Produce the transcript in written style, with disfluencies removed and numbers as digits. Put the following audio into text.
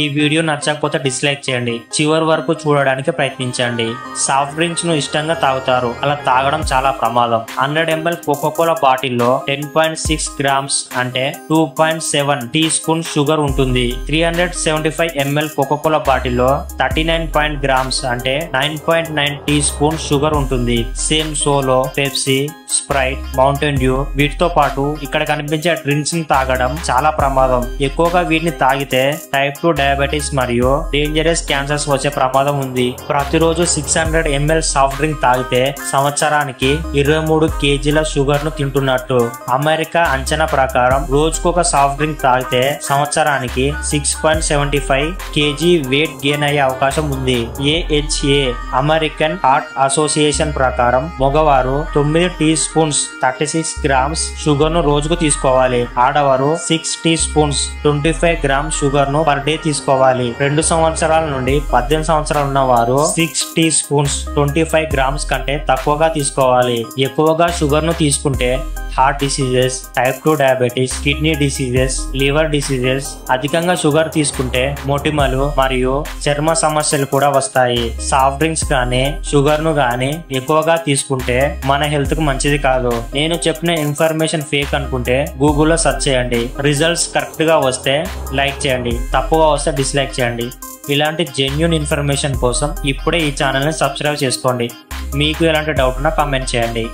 ఈ వీడియో నచ్చకపోతే డిస్లైక్ చేయండి. చివరి వరకు చూడడానికి ప్రయత్నించండి. సాఫ్ట్ డ్రింక్స్ ను ఇష్టంగా తాగుతారు. అలా తాగడం చాలా ప్రమాదం. 100 ml కోకోకోలా బాటిల్లో 10.6 గ్రామ్స్ అంటే 2.7 టీ స్పూన్ షుగర్ ఉంటుంది. 375 ml కోకోకోలా బాటిల్లో 39 గ్రామ్స్ అంటే 9.9 టీ స్పూన్ షుగర్ ఉంటుంది. Same solo, Pepsi, Sprite, Mountain Dew వీటితో పాటు ఇక్కడ కనిపించే డ్రింక్స్ ని తాగడం చాలా ప్రమాదం. ఎక్కువగా వీటిని తాగితే టైప్ 2 డయాబెటీస్ మరియు డేంజరస్ క్యాన్సర్స్ వచ్చే ప్రమాదం ఉంది. ప్రతిరోజు 600 ml సాఫ్ట్ డ్రింక్ తాగితే సంవత్సరానికి 23 kgల షుగర్ ను తింటున్నట్టు. అమెరికా అంచనా ప్రకారం రోజుకొక సాఫ్ట్ డ్రింక్ తాగితే సంవత్సరానికి 6.75 kg వెయిట్ గెయిన్ అయ్యే అవకాశం ఉంది. AHA అమెరికన్ హార్ట్ అసోసియేషన్ ప్రకారం మగవారు 9 టీ స్పూన్స్ 36 గ్రామ్స్ షుగర్ ను రోజుకు తీసుకోవాలి. ఆడవారు 6 టీ స్పూన్స్ 25 గ్రామ్ షుగర్ ను పర్ డే తీసుకోవాలి. 2 సంవత్సరాల నుండి 18 సంవత్సరాలు ఉన్న వారు 6 టీ స్పూన్స్ 25 గ్రామ్స్ కంటే తక్కువగా తీసుకోవాలి. ఎక్కువగా షుగర్ ను తీసుకుంటే heart diseases, type 2 diabetes, kidney diseases, liver diseases, అధికంగా షుగర్ తీసుకుంటే మొటిమలు మరియు చర్మ సమస్యలు కూడా వస్తాయి. సాఫ్ట్ డ్రింక్స్ గానీ షుగర్ ను గానీ ఎక్కువగా తీసుకుంటే మన హెల్త్ కు మంచిది కాదు. నేను చెప్పిన ఇన్ఫర్మేషన్ ఫేక్ అనుకుంటే గూగుల్లో సెర్చ్ చేయండి. రిజల్ట్స్ కరెక్ట్ గా వస్తే లైక్ చేయండి, తప్పుగా వస్తే డిస్లైక్ చేయండి. ఇలాంటి జెన్యూన్ ఇన్ఫర్మేషన్ కోసం ఇప్పుడే ఈ ఛానల్ ని సబ్స్క్రైబ్ చేసుకోండి. మీకు ఎలాంటి డౌట్ ఉన్నా కామెంట్ చేయండి.